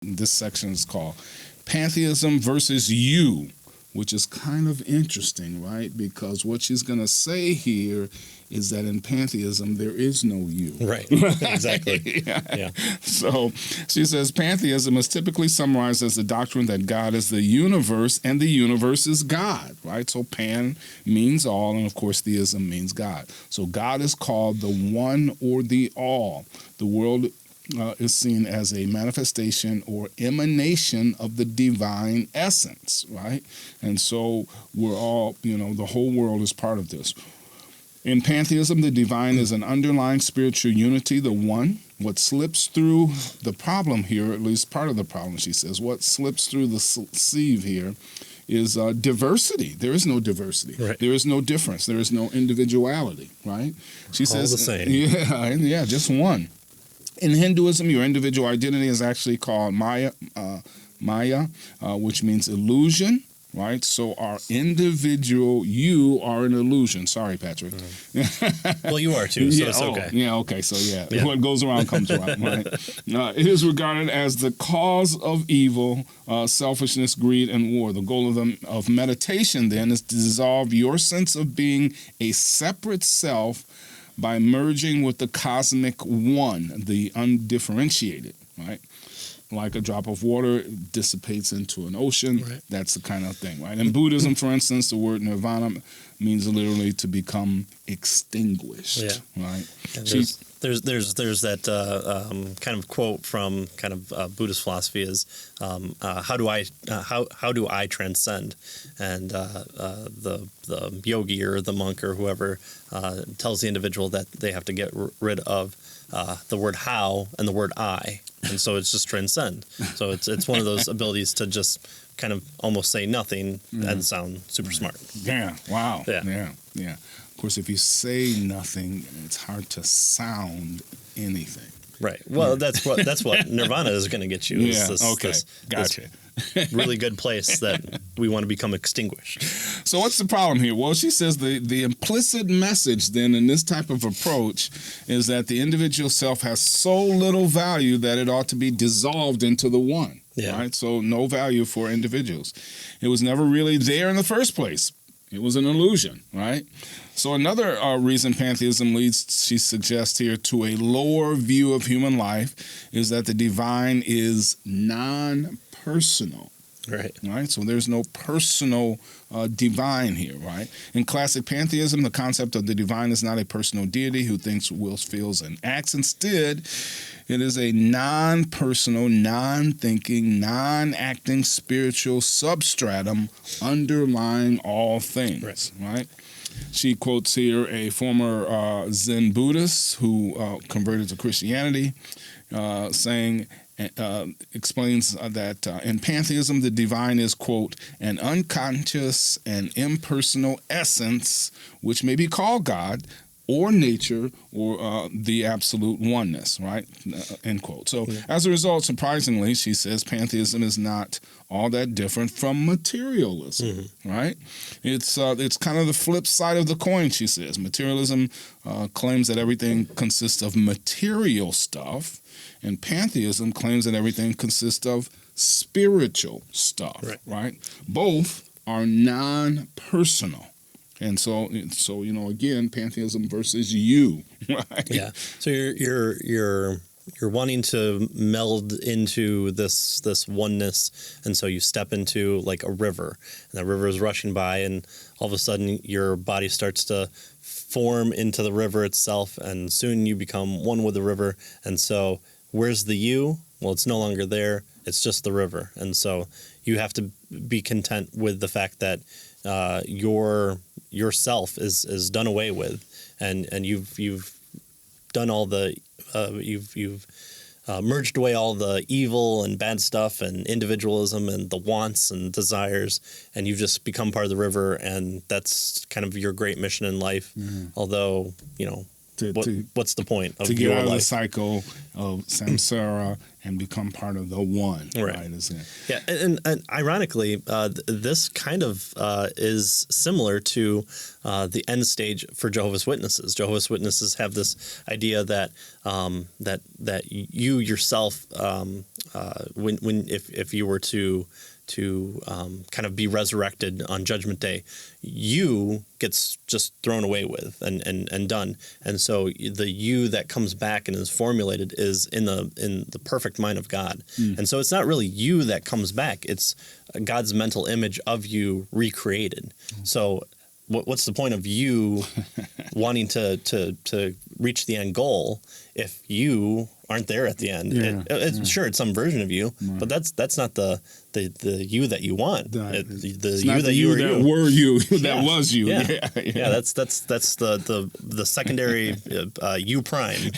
This section is called Pantheism versus You, which is kind of interesting, right? Because what she's going to say here is that in pantheism, there is no you. Right. Exactly. Yeah. So she says pantheism is typically summarized as the doctrine that God is the universe and the universe is God, right? So pan means all, and of course theism means God. So God is called the one or the all. The world is seen as a manifestation or emanation of the divine essence, right? And so we're all, the whole world is part of this. In pantheism, the divine is an underlying spiritual unity, the one. What slips through the problem here, at least part of the problem, she says, what slips through the sieve here is diversity. There is no diversity. Right. There is no difference. There is no individuality, right? She says, all the same. Yeah, just one. In Hinduism, your individual identity is actually called Maya, which means illusion, right? So our individual, you are an illusion. Sorry, Patrick. Well, you are too, so it's okay. Yeah, okay. So, what goes around comes around, right? It is regarded as the cause of evil, selfishness, greed, and war. The goal of meditation, then, is to dissolve your sense of being a separate self by merging with the cosmic one, the undifferentiated, right? Like a drop of water dissipates into an ocean. Right. That's the kind of thing, right? In Buddhism, for instance, the word nirvana means literally to become extinguished, right? There's that kind of quote from kind of Buddhist philosophy is how do I transcend, and the yogi or the monk or whoever tells the individual that they have to get rid of the word how and the word I, and so it's just transcend. So it's one of those abilities to just kind of almost say nothing and sound super smart. Yeah. Wow. Yeah. Of course, if you say nothing, it's hard to sound anything. Right. Well, that's what Nirvana is going to get you. Yeah. Gotcha. This really good place that we want to become extinguished. So what's the problem here? Well, she says the implicit message then in this type of approach is that the individual self has so little value that it ought to be dissolved into the one. Yeah. Right. So no value for individuals. It was never really there in the first place. It was an illusion, right? So another reason pantheism leads, she suggests here, to a lower view of human life is that the divine is non-personal. Right. So there's no personal divine here, right? In classic pantheism, the concept of the divine is not a personal deity who thinks, wills, feels, and acts. Instead, it is a non-personal, non-thinking, non-acting spiritual substratum underlying all things, right? She quotes here a former Zen Buddhist who converted to Christianity, saying, explains that in pantheism, the divine is, quote, an unconscious and impersonal essence, which may be called God or nature or the absolute oneness, right, end quote. So as a result, surprisingly, she says pantheism is not all that different from materialism, right? It's kind of the flip side of the coin, she says. Materialism claims that everything consists of material stuff, and pantheism claims that everything consists of spiritual stuff, right? Both are non-personal. And so again, pantheism versus you, right? Yeah. So you're wanting to meld into this oneness, and so you step into like a river, and the river is rushing by, and all of a sudden your body starts to form into the river itself, and soon you become one with the river. And so where's the you? Well, it's no longer there. It's just the river. And so you have to be content with the fact that yourself is done away with, and you've done all the you've merged away all the evil and bad stuff and individualism and the wants and desires, and you've just become part of the river, and that's kind of your great mission in life. Although, what's the point of to get your out of life? the cycle of samsara and become part of the one. Right. Isn't it? Yeah, and ironically, this kind of is similar to the end stage for Jehovah's Witnesses. Jehovah's Witnesses have this idea that that you yourself, if you were to kind of be resurrected on Judgment Day, you gets just thrown away with and done. And so the you that comes back and is formulated is in the perfect mind of God. And so it's not really you that comes back. It's God's mental image of you recreated. So what's the point of you wanting to reach the end goal if you aren't there at the end? Sure, it's some version of you, but that's not the you that you want. The you that you were you that was you. Yeah. That's the secondary you prime.